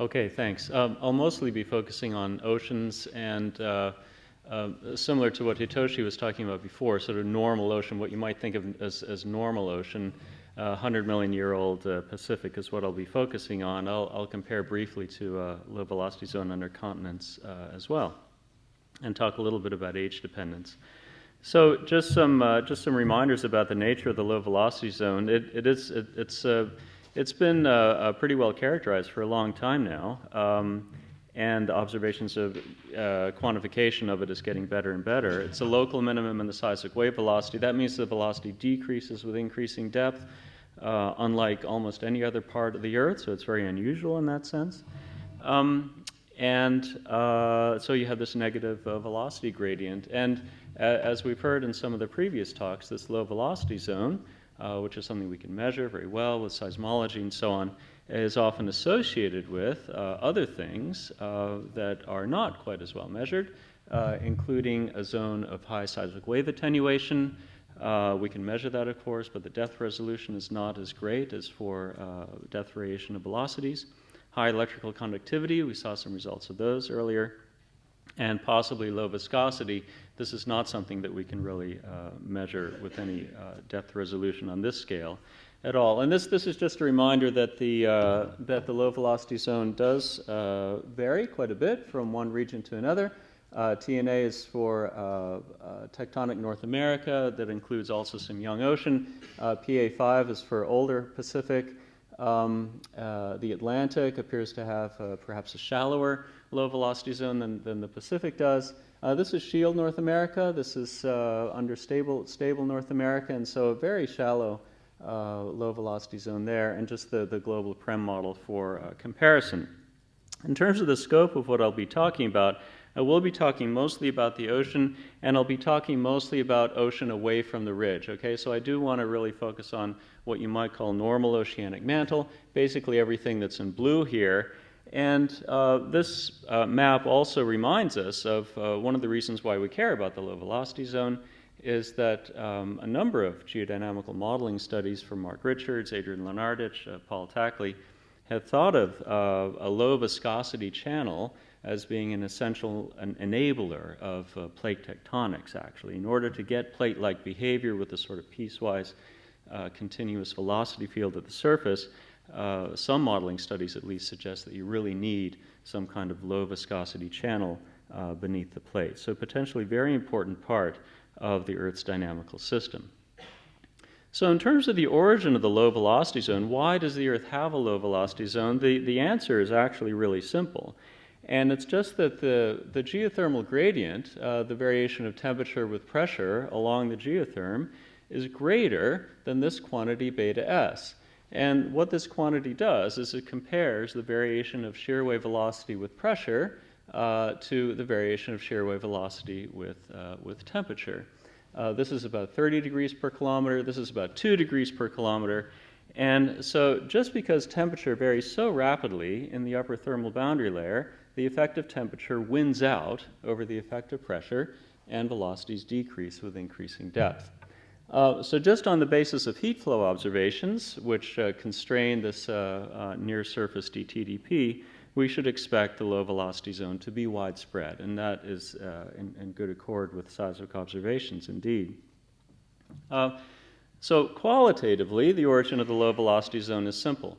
Okay, thanks. I'll mostly be focusing on oceans and similar to what Hitoshi was talking about before, sort of normal ocean, what you might think of as normal ocean. 100-million-year-old Pacific is what I'll be focusing on. I'll compare briefly to low velocity zone under continents as well, and talk a little bit about age dependence. So just some reminders about the nature of the low velocity zone. It's been pretty well characterized for a long time now, and observations of quantification of it is getting better and better. It's a local minimum in the seismic wave velocity. That means the velocity decreases with increasing depth, unlike almost any other part of the Earth, so it's very unusual in that sense. So you have this negative velocity gradient. And as we've heard in some of the previous talks, this low velocity zone, which is something we can measure very well with seismology and so on, is often associated with other things that are not quite as well measured, including a zone of high seismic wave attenuation. We can measure that, of course, but the depth resolution is not as great as for depth variation of velocities. High electrical conductivity, we saw some results of those earlier, and possibly low viscosity. This is not something that we can really measure with any depth resolution on this scale at all. And this is just a reminder that the low velocity zone does vary quite a bit from one region to another. TNA is for tectonic North America. That includes also some young ocean. PA5 is for older Pacific. The Atlantic appears to have perhaps a shallower low velocity zone than the Pacific does. This is shield North America. This is under stable North America, and so a very shallow low velocity zone there, and just the global PREM model for comparison. In terms of the scope of what I'll be talking about, I will be talking mostly about the ocean, and I'll be talking mostly about ocean away from the ridge. Okay, so I do want to really focus on what you might call normal oceanic mantle, basically everything that's in blue here. And this map also reminds us of one of the reasons why we care about the low velocity zone is that a number of geodynamical modeling studies from Mark Richards, Adrian Lenardich, Paul Tackley have thought of a low viscosity channel as being an essential enabler of plate tectonics, actually. In order to get plate-like behavior with a sort of piecewise continuous velocity field at the surface, some modeling studies at least suggest that you really need some kind of low viscosity channel beneath the plate. So potentially very important part of the Earth's dynamical system. So in terms of the origin of the low velocity zone, why does the Earth have a low velocity zone? The answer is actually really simple. And it's just that the geothermal gradient, the variation of temperature with pressure along the geotherm, is greater than this quantity beta S. And what this quantity does is it compares the variation of shear wave velocity with pressure to the variation of shear wave velocity with temperature. This is about 30 degrees per kilometer. This is about 2 degrees per kilometer. And so just because temperature varies so rapidly in the upper thermal boundary layer, the effective temperature wins out over the effective pressure, and velocities decrease with increasing depth. So just on the basis of heat flow observations, which constrain this near-surface DTDP, we should expect the low velocity zone to be widespread, and that is in good accord with seismic observations indeed. So qualitatively, the origin of the low velocity zone is simple.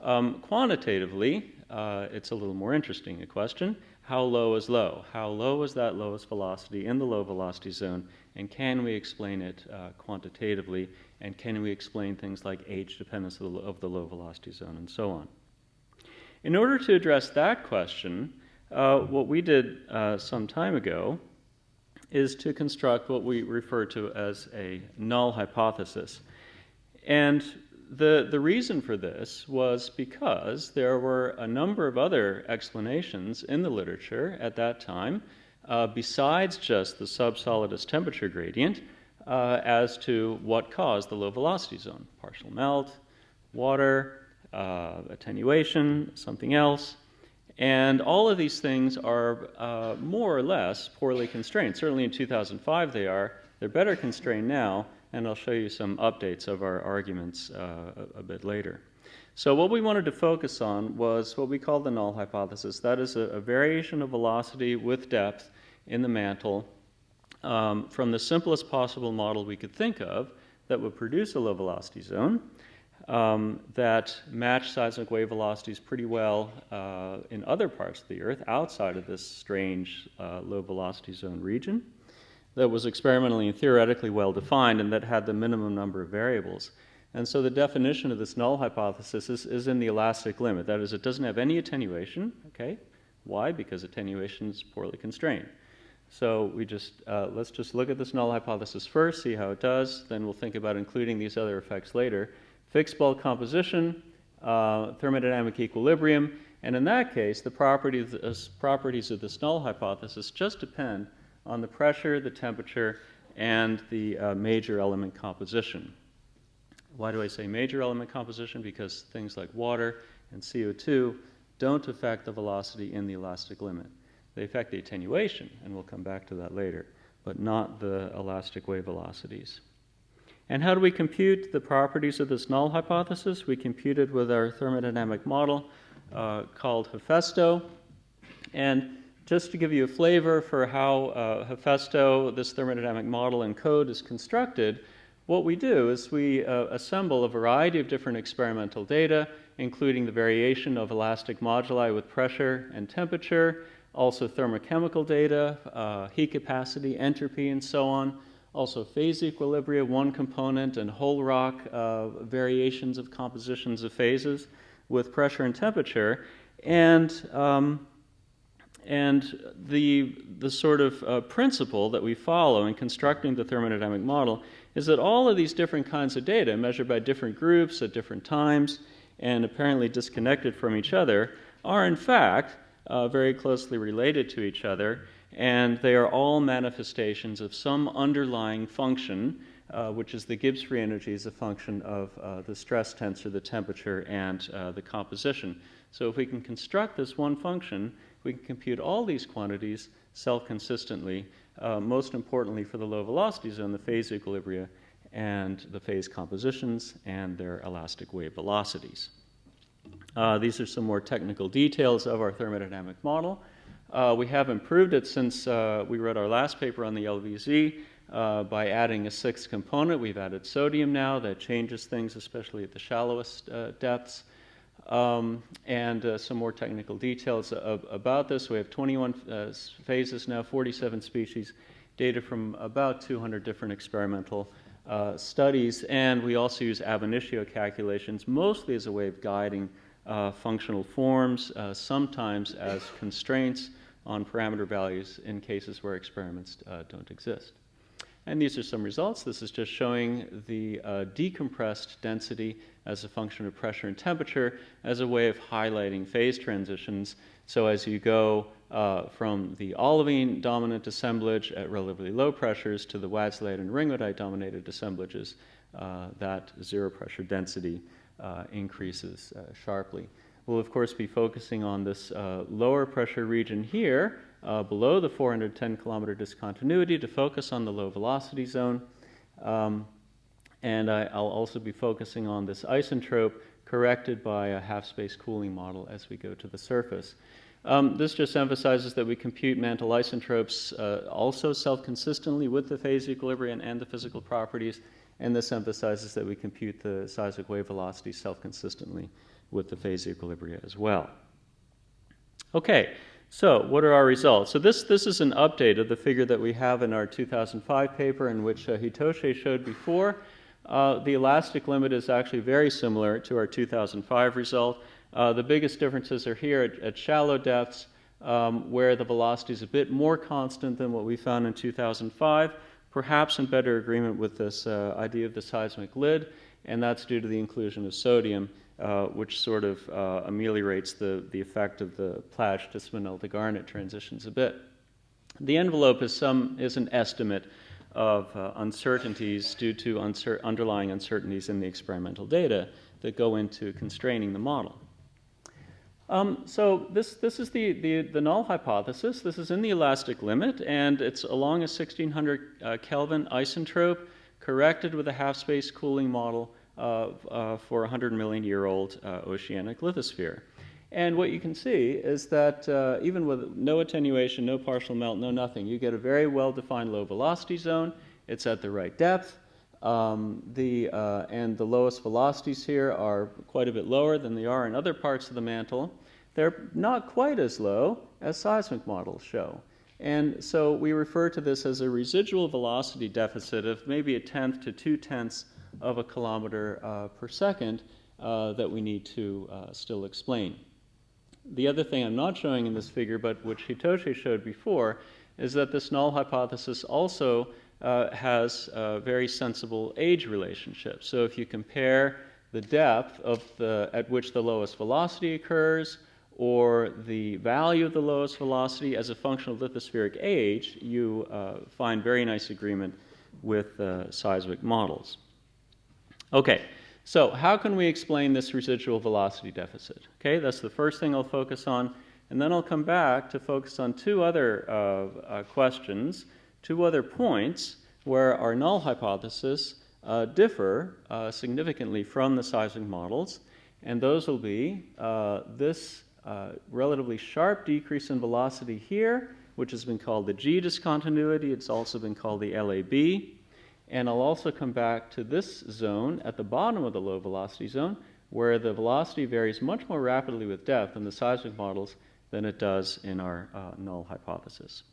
Quantitatively, it's a little more interesting, a question. How low is low? How low is that lowest velocity in the low velocity zone? And can we explain it quantitatively? And can we explain things like age dependence of the low velocity zone and so on? In order to address that question, what we did some time ago is to construct what we refer to as a null hypothesis. And the reason for this was because there were a number of other explanations in the literature at that time, besides just the subsolidus temperature gradient, as to what caused the low velocity zone. Partial melt, water, attenuation, something else. And all of these things are more or less poorly constrained. Certainly in 2005 they are. They're better constrained now, and I'll show you some updates of our arguments a bit later. So what we wanted to focus on was what we call the null hypothesis. That is a variation of velocity with depth in the mantle from the simplest possible model we could think of that would produce a low velocity zone that matched seismic wave velocities pretty well in other parts of the Earth outside of this strange low velocity zone region, that was experimentally and theoretically well defined, and that had the minimum number of variables. And so the definition of this null hypothesis is in the elastic limit. That is, it doesn't have any attenuation. Okay, why? Because attenuation is poorly constrained. So we let's just look at this null hypothesis first, see how it does. Then we'll think about including these other effects later. Fixed bulk composition, thermodynamic equilibrium, and in that case, the properties of this null hypothesis just depend on the pressure, the temperature, and the major element composition. Why do I say major element composition? Because things like water and CO2 don't affect the velocity in the elastic limit. They affect the attenuation, and we'll come back to that later, but not the elastic wave velocities. And how do we compute the properties of this null hypothesis? We compute it with our thermodynamic model called Hephaesto. And just to give you a flavor for how Hephaesto, this thermodynamic model and code, is constructed, what we do is we assemble a variety of different experimental data, including the variation of elastic moduli with pressure and temperature, also thermochemical data, heat capacity, entropy, and so on. Also phase equilibria, one component, and whole rock variations of compositions of phases with pressure and temperature. And the sort of principle that we follow in constructing the thermodynamic model is that all of these different kinds of data, measured by different groups at different times and apparently disconnected from each other, are in fact very closely related to each other, and they are all manifestations of some underlying function, which is the Gibbs free energy as a function of the stress tensor, the temperature, and the composition. So if we can construct this one function, we can compute all these quantities self-consistently, most importantly for the low velocity zone, the phase equilibria, and the phase compositions, and their elastic wave velocities. These are some more technical details of our thermodynamic model. We have improved it since we wrote our last paper on the LVZ by adding a sixth component. We've added sodium now. That changes things, especially at the shallowest depths. And some more technical details about this. We have 21 phases now, 47 species, data from about 200 different experimental studies, and we also use ab initio calculations, mostly as a way of guiding functional forms, sometimes as constraints on parameter values in cases where experiments don't exist. And these are some results. This is just showing the decompressed density as a function of pressure and temperature as a way of highlighting phase transitions. So as you go from the olivine dominant assemblage at relatively low pressures to the wadzolite and ringwoodite dominated assemblages, that zero pressure density increases sharply. We'll of course be focusing on this lower pressure region here below the 410 kilometer discontinuity to focus on the low velocity zone. And I'll also be focusing on this isentrope corrected by a half-space cooling model as we go to the surface. This just emphasizes that we compute mantle isentropes also self-consistently with the phase equilibrium and the physical properties, and this emphasizes that we compute the seismic wave velocity self-consistently with the phase equilibria as well. Okay, so what are our results? So this is an update of the figure that we have in our 2005 paper, in which Hitoshi showed before. The elastic limit is actually very similar to our 2005 result. The biggest differences are here at shallow depths, where the velocity is a bit more constant than what we found in 2005, perhaps in better agreement with this idea of the seismic lid, and that's due to the inclusion of sodium, which sort of ameliorates the effect of the plage to spinel to garnet transitions a bit. The envelope is an estimate of uncertainties due to underlying uncertainties in the experimental data that go into constraining the model. So this is the null hypothesis. This is in the elastic limit, and it's along a 1600 Kelvin isentrope corrected with a half-space cooling model for a 100-million-year-old oceanic lithosphere. And what you can see is that even with no attenuation, no partial melt, no nothing, you get a very well-defined low velocity zone. It's at the right depth. And the lowest velocities here are quite a bit lower than they are in other parts of the mantle. They're not quite as low as seismic models show. And so we refer to this as a residual velocity deficit of maybe 1/10 to 2/10 of a kilometer per second that we need to still explain. The other thing I'm not showing in this figure, but which Hitoshi showed before, is that this null hypothesis also has a very sensible age relationship. So if you compare the depth at which the lowest velocity occurs, or the value of the lowest velocity as a function of lithospheric age, you find very nice agreement with seismic models. Okay, so how can we explain this residual velocity deficit? Okay, that's the first thing I'll focus on, and then I'll come back to focus on two other questions, two other points where our null hypothesis differ significantly from the seismic models, and those will be this relatively sharp decrease in velocity here, which has been called the G discontinuity. It's also been called the LAB. And I'll also come back to this zone at the bottom of the low velocity zone, where the velocity varies much more rapidly with depth in the seismic models than it does in our null hypothesis.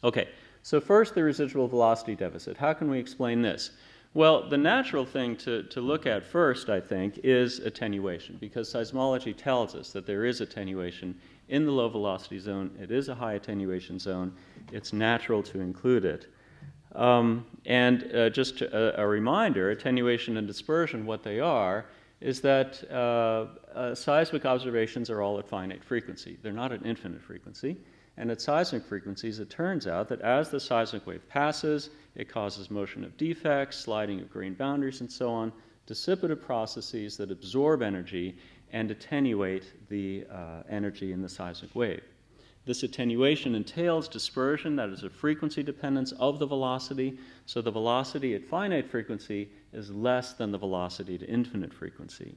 Okay, so first the residual velocity deficit. How can we explain this? Well, the natural thing to look at first, I think, is attenuation, because seismology tells us that there is attenuation in the low velocity zone. It is a high attenuation zone. It's natural to include it. Just a reminder, attenuation and dispersion, what they are, is that seismic observations are all at finite frequency. They're not at infinite frequency. And at seismic frequencies, it turns out that as the seismic wave passes, it causes motion of defects, sliding of grain boundaries, and so on, dissipative processes that absorb energy and attenuate the energy in the seismic wave. This attenuation entails dispersion, that is a frequency dependence of the velocity, so the velocity at finite frequency is less than the velocity to infinite frequency.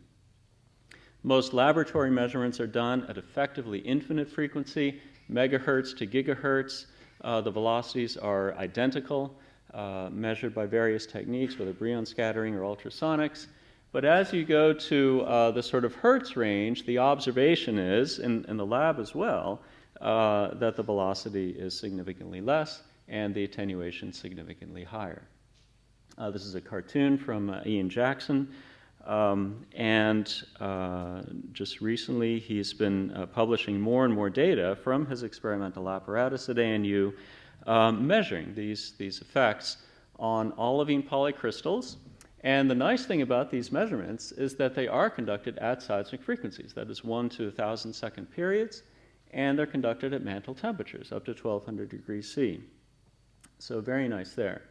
Most laboratory measurements are done at effectively infinite frequency, megahertz to gigahertz. The velocities are identical, measured by various techniques, whether Brion scattering or ultrasonics. But as you go to the sort of hertz range, the observation is, in the lab as well, that the velocity is significantly less and the attenuation significantly higher. This is a cartoon from Ian Jackson. Just recently, he's been publishing more and more data from his experimental apparatus at ANU, measuring these effects on olivine polycrystals. And the nice thing about these measurements is that they are conducted at seismic frequencies, that is 1 to 1,000 second periods, and they're conducted at mantle temperatures, up to 1,200 degrees C. So very nice there.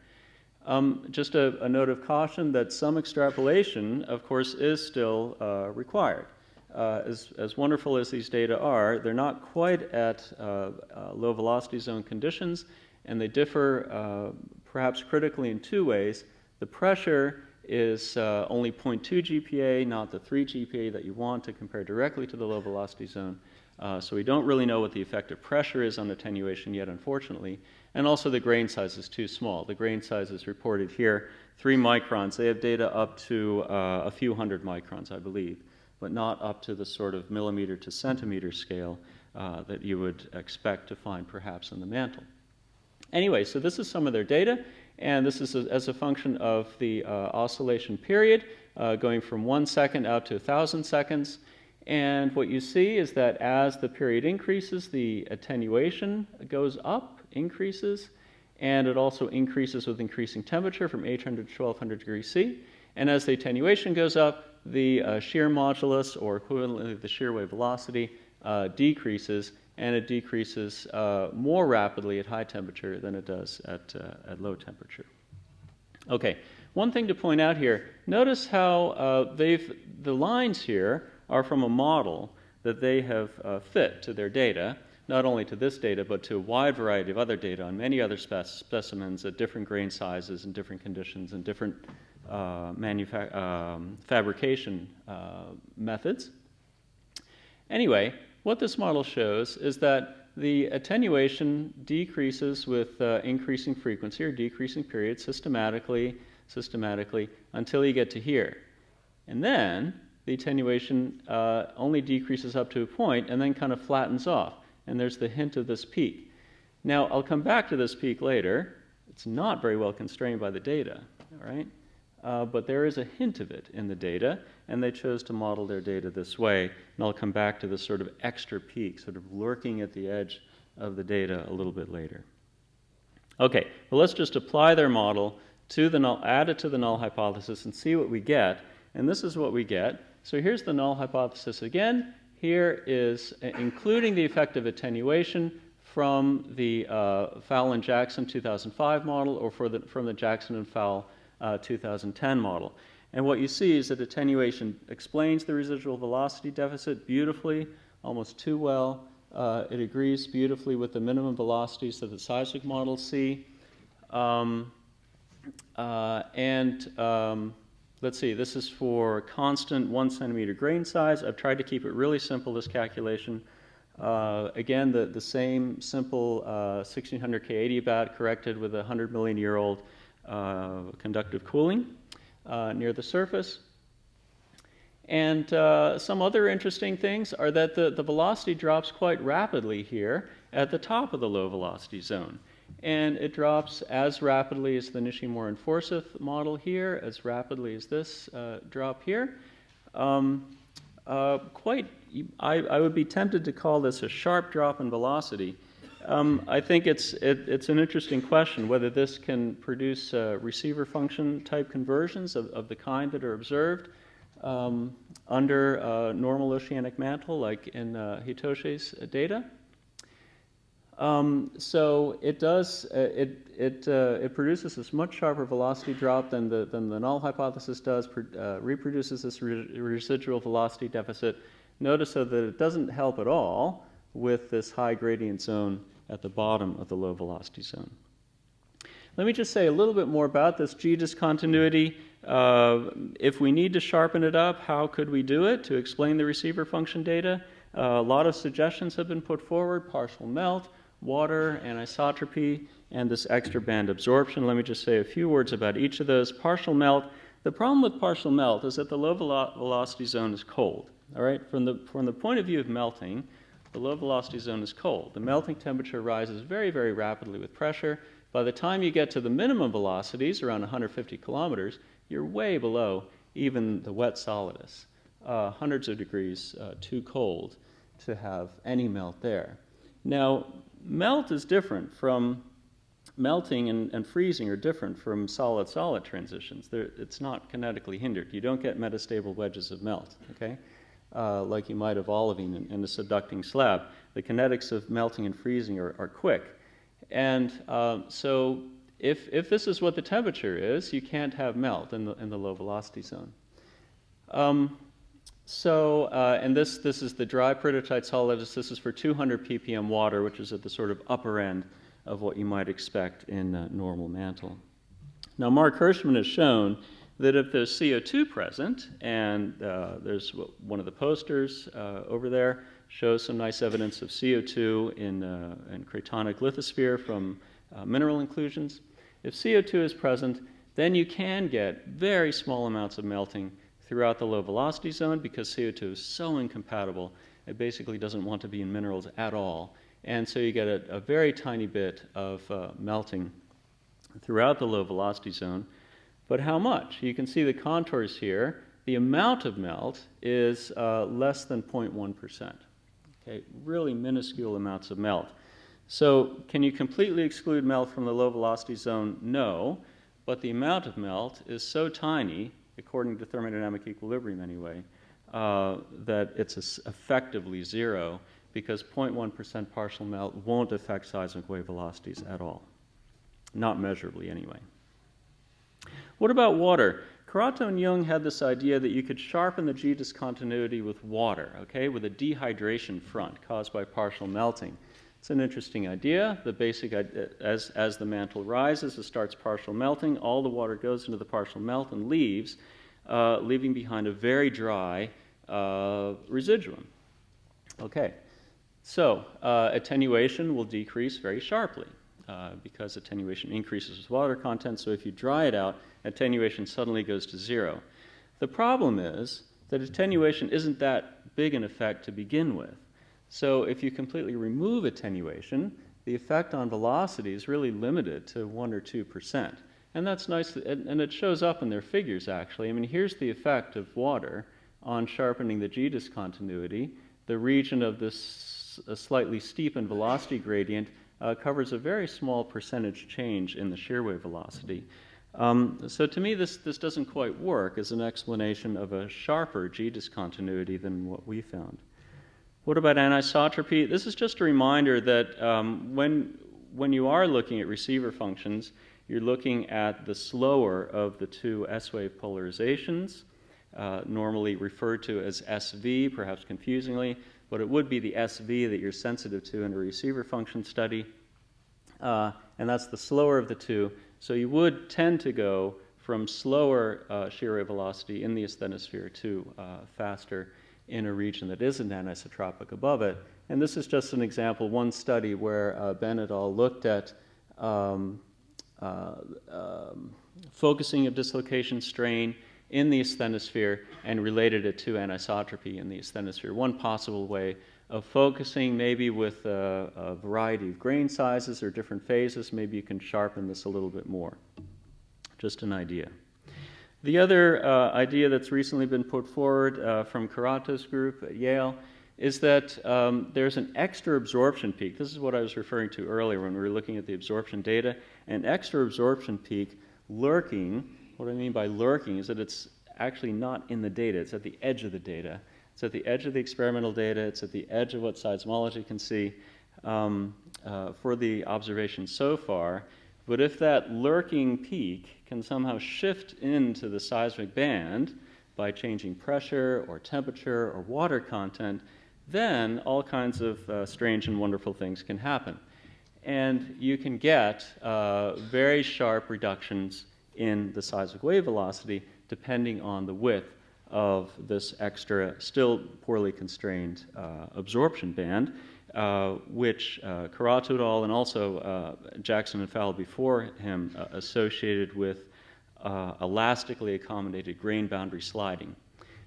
Just a note of caution that some extrapolation, of course, is still required. As wonderful as these data are, they're not quite at low velocity zone conditions, and they differ perhaps critically in two ways. The pressure is only 0.2 GPa, not the 3 GPa that you want to compare directly to the low velocity zone. So we don't really know what the effective pressure is on attenuation yet, unfortunately. And also the grain size is too small. The grain size is reported here, 3 microns. They have data up to a few hundred microns, I believe, but not up to the sort of millimeter to centimeter scale that you would expect to find perhaps in the mantle. Anyway, so this is some of their data, and this is as a function of the oscillation period, going from 1 second out to 1,000 seconds. And what you see is that as the period increases, the attenuation goes up, increases, and it also increases with increasing temperature from 800 to 1,200 degrees C. And as the attenuation goes up, the shear modulus, or equivalently the shear wave velocity, decreases, and it decreases more rapidly at high temperature than it does at low temperature. Okay, one thing to point out here, notice how the lines here are from a model that they have fit to their data, not only to this data, but to a wide variety of other data on many other specimens at different grain sizes and different conditions and different fabrication methods. Anyway, what this model shows is that the attenuation decreases with increasing frequency or decreasing period systematically until you get to here. And then the attenuation only decreases up to a point and then kind of flattens off. And there's the hint of this peak. Now, I'll come back to this peak later. It's not very well constrained by the data, all right? But there is a hint of it in the data, and they chose to model their data this way. And I'll come back to this sort of extra peak, sort of lurking at the edge of the data a little bit later. Okay, well, let's just apply their model to the null, add it to the null hypothesis and see what we get. And this is what we get. So here's the null hypothesis again. Here is including the effect of attenuation from the Fowle and Jackson 2005 model or from the Jackson and Fowle 2010 model. And what you see is that attenuation explains the residual velocity deficit beautifully, almost too well. It agrees beautifully with the minimum velocities that the seismic models see. Let's see, this is for constant 1 centimeter grain size. I've tried to keep it really simple, this calculation. Again, the same simple 1600 K adiabat corrected with a 100 million year old conductive cooling near the surface. And some other interesting things are that the velocity drops quite rapidly here at the top of the low velocity zone. And it drops as rapidly as the Nishimura and Forsyth model here, as rapidly as this drop here. I would be tempted to call this a sharp drop in velocity. I think it's an interesting question whether this can produce receiver function type conversions of the kind that are observed under normal oceanic mantle, like in Hitoshi's data. So it does. It produces this much sharper velocity drop than the null hypothesis does. Reproduces this residual velocity deficit. Notice though that it doesn't help at all with this high gradient zone at the bottom of the low velocity zone. Let me just say a little bit more about this G discontinuity. If we need to sharpen it up, how could we do it to explain the receiver function data? A lot of suggestions have been put forward: partial melt, water, anisotropy, and this extra band absorption. Let me just say a few words about each of those. Partial melt. The problem with partial melt is that the low velocity zone is cold. All right, from the point of view of melting, the low velocity zone is cold. The melting temperature rises very, very rapidly with pressure. By the time you get to the minimum velocities, around 150 kilometers, you're way below even the wet solidus. Hundreds of degrees too cold to have any melt there. Now, melt is different from melting, and freezing are different from solid-solid transitions. It's not kinetically hindered. You don't get metastable wedges of melt, okay? Like you might of olivine in a subducting slab. The kinetics of melting and freezing are quick. And so if this is what the temperature is, you can't have melt in the low velocity zone. And this is the dry peridotite solidus. This is for 200 ppm water, which is at the sort of upper end of what you might expect in normal mantle. Now, Mark Hirschman has shown that if there's CO2 present, and there's one of the posters over there, shows some nice evidence of CO2 in cratonic lithosphere from mineral inclusions. If CO2 is present, then you can get very small amounts of melting throughout the low velocity zone because CO2 is so incompatible. It basically doesn't want to be in minerals at all. And so you get a very tiny bit of melting throughout the low velocity zone. But how much? You can see the contours here. The amount of melt is less than 0.1%. Okay, really minuscule amounts of melt. So can you completely exclude melt from the low velocity zone? No, but the amount of melt is so tiny, according to thermodynamic equilibrium anyway, that it's effectively zero, because 0.1% partial melt won't affect seismic wave velocities at all. Not measurably anyway. What about water? Karato and Jung had this idea that you could sharpen the G discontinuity with water, okay, with a dehydration front caused by partial melting. It's an interesting idea. The basic idea, as the mantle rises, it starts partial melting. All the water goes into the partial melt and leaves, leaving behind a very dry residuum. Okay, so attenuation will decrease very sharply because attenuation increases with water content. So if you dry it out, attenuation suddenly goes to 0. The problem is that attenuation isn't that big an effect to begin with. So if you completely remove attenuation, the effect on velocity is really limited to 1 or 2%. And that's nice, and it shows up in their figures, actually. I mean, here's the effect of water on sharpening the G discontinuity. The region of this slightly steepened velocity gradient covers a very small percentage change in the shear wave velocity. So to me, this doesn't quite work as an explanation of a sharper G discontinuity than what we found. What about anisotropy? This is just a reminder that when you are looking at receiver functions, you're looking at the slower of the two S-wave polarizations, normally referred to as SV, perhaps confusingly, but it would be the SV that you're sensitive to in a receiver function study, and that's the slower of the two. So you would tend to go from slower shear wave velocity in the asthenosphere to faster in a region that isn't anisotropic above it. And this is just an example, one study where Ben et al. Looked at focusing of dislocation strain in the asthenosphere and related it to anisotropy in the asthenosphere. One possible way of focusing, maybe with a variety of grain sizes or different phases, maybe you can sharpen this a little bit more. Just an idea. The other idea that's recently been put forward from Carato's group at Yale is that there's an extra absorption peak. This is what I was referring to earlier when we were looking at the absorption data. An extra absorption peak lurking. What I mean by lurking is that it's actually not in the data. It's at the edge of the data. It's at the edge of the experimental data. It's at the edge of what seismology can see for the observations so far. But if that lurking peak can somehow shift into the seismic band by changing pressure or temperature or water content, then all kinds of strange and wonderful things can happen. And you can get very sharp reductions in the seismic wave velocity depending on the width of this extra, still poorly constrained absorption band, which Carato et al. And also Jackson and Fowle before him associated with elastically accommodated grain boundary sliding,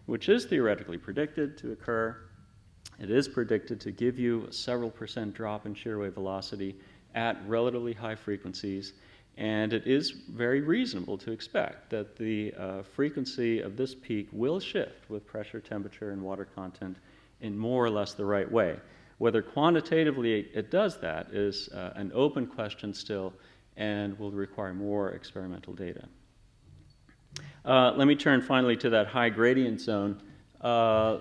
which is theoretically predicted to occur. It is predicted to give you a several % drop in shear wave velocity at relatively high frequencies, and it is very reasonable to expect that the frequency of this peak will shift with pressure, temperature, and water content in more or less the right way. Whether quantitatively it does that is an open question still and will require more experimental data. Let me turn finally to that high gradient zone. The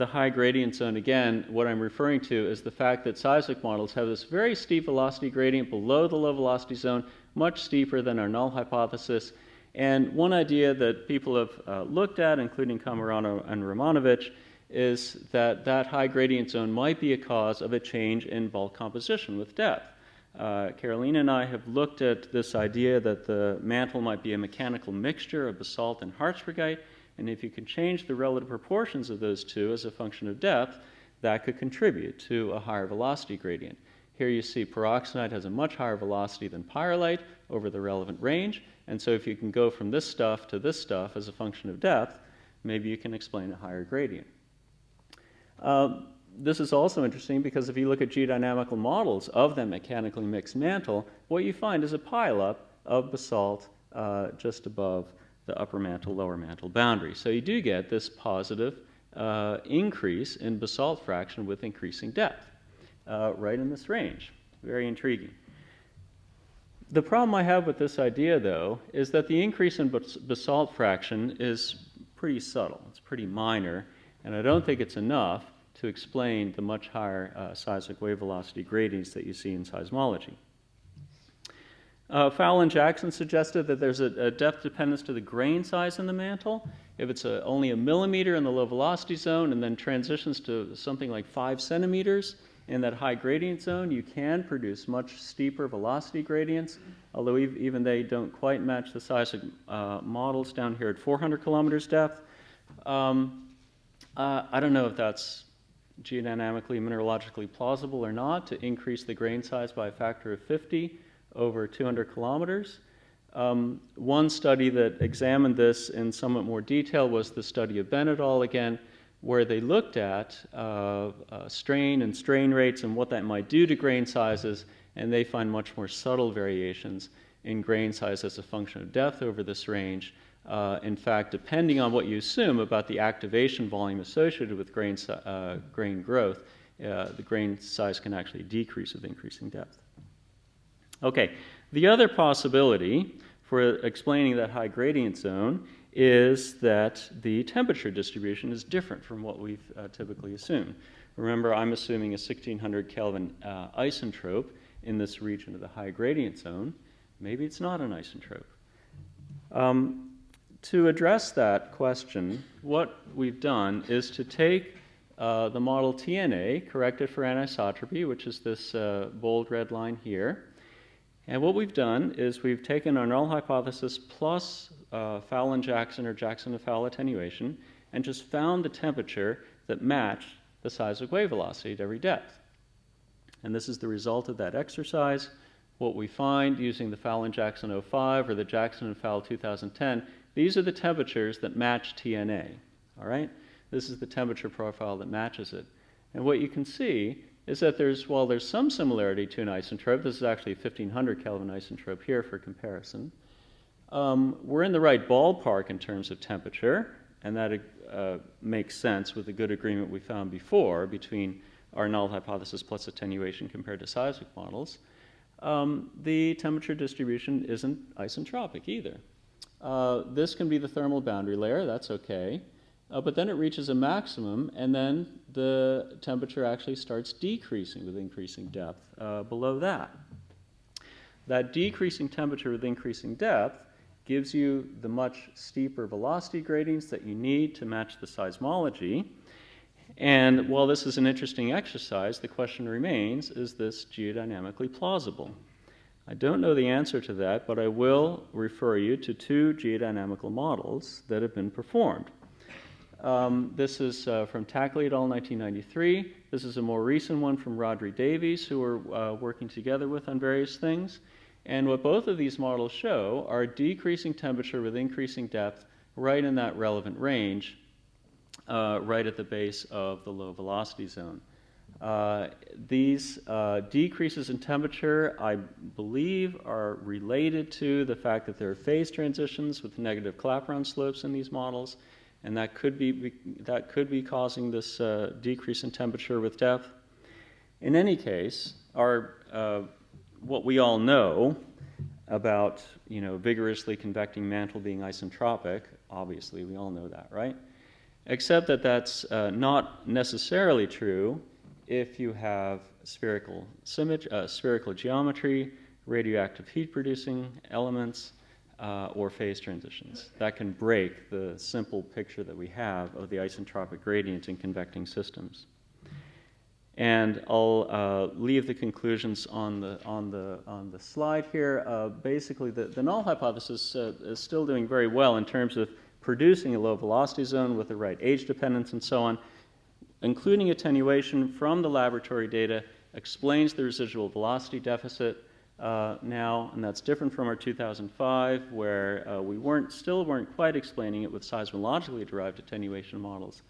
high gradient zone, again, what I'm referring to is the fact that seismic models have this very steep velocity gradient below the low velocity zone, much steeper than our null hypothesis. And one idea that people have looked at, including Camerano and Romanowicz, is that that high gradient zone might be a cause of a change in bulk composition with depth. Carolina and I have looked at this idea that the mantle might be a mechanical mixture of basalt and hartsbrugite, and if you can change the relative proportions of those two as a function of depth, that could contribute to a higher velocity gradient. Here you see peroxenite has a much higher velocity than pyrrolite over the relevant range, and so if you can go from this stuff to this stuff as a function of depth, maybe you can explain a higher gradient. This is also interesting because if you look at geodynamical models of that mechanically mixed mantle, what you find is a pileup of basalt just above the upper mantle, lower mantle boundary. So you do get this positive increase in basalt fraction with increasing depth, right in this range. Very intriguing. The problem I have with this idea, though, is that the increase in basalt fraction is pretty subtle. It's pretty minor, and I don't think it's enough to explain the much higher seismic wave velocity gradients that you see in seismology. Fowle and Jackson suggested that there's a depth dependence to the grain size in the mantle. If it's only a millimeter in the low velocity zone and then transitions to something like 5 centimeters in that high gradient zone, you can produce much steeper velocity gradients, although even they don't quite match the seismic models down here at 400 kilometers depth. I don't know if that's geodynamically, mineralogically plausible or not to increase the grain size by a factor of 50 over 200 kilometers. One study that examined this in somewhat more detail was the study of Bennett et al. Again, where they looked at strain and strain rates and what that might do to grain sizes, and they find much more subtle variations in grain size as a function of depth over this range. In fact, depending on what you assume about the activation volume associated with grain growth, the grain size can actually decrease with increasing depth. Okay, the other possibility for explaining that high gradient zone is that the temperature distribution is different from what we've typically assumed. Remember, I'm assuming a 1600 Kelvin isentrope in this region of the high gradient zone. Maybe it's not an isentrope. To address that question, what we've done is to take the model TNA, corrected for anisotropy, which is this bold red line here. And what we've done is we've taken our null hypothesis plus Fallon-Jackson or Jackson and Fallon attenuation and just found the temperature that matched the seismic wave velocity at every depth. And this is the result of that exercise. What we find using the Fallon-Jackson 05 or the Jackson and Fallon 2010, these are the temperatures that match TNA, all right? This is the temperature profile that matches it. And what you can see is that while there's some similarity to an isentrope, this is actually a 1500 Kelvin isentrope here for comparison, we're in the right ballpark in terms of temperature, and that makes sense with the good agreement we found before between our null hypothesis plus attenuation compared to seismic models. The temperature distribution isn't isentropic either. This can be the thermal boundary layer, that's okay. But then it reaches a maximum, and then the temperature actually starts decreasing with increasing depth below that. That decreasing temperature with increasing depth gives you the much steeper velocity gradients that you need to match the seismology. And while this is an interesting exercise, the question remains, is this geodynamically plausible? I don't know the answer to that, but I will refer you to two geodynamical models that have been performed. This is from Tackley et al. 1993. This is a more recent one from Rodri Davies, who we're working together with on various things. And what both of these models show are decreasing temperature with increasing depth right in that relevant range, right at the base of the low velocity zone. These decreases in temperature, I believe, are related to the fact that there are phase transitions with negative Clapeyron slopes in these models, and that could be causing this decrease in temperature with depth. In any case, what we all know about vigorously convecting mantle being isentropic, obviously we all know that, right? Except that that's not necessarily true if you have spherical geometry, radioactive heat-producing elements, or phase transitions. That can break the simple picture that we have of the isentropic gradient in convecting systems. And I'll leave the conclusions on the slide here. Basically, the null hypothesis is still doing very well in terms of producing a low velocity zone with the right age dependence and so on. Including attenuation from the laboratory data explains the residual velocity deficit now, and that's different from our 2005, where we still weren't quite explaining it with seismologically derived attenuation models.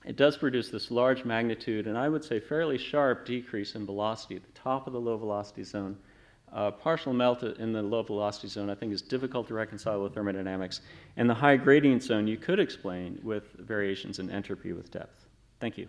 It does produce this large magnitude, and I would say fairly sharp decrease in velocity at the top of the low velocity zone. Partial melt in the low velocity zone, I think, is difficult to reconcile with thermodynamics. And the high gradient zone you could explain with variations in entropy with depth. Thank you.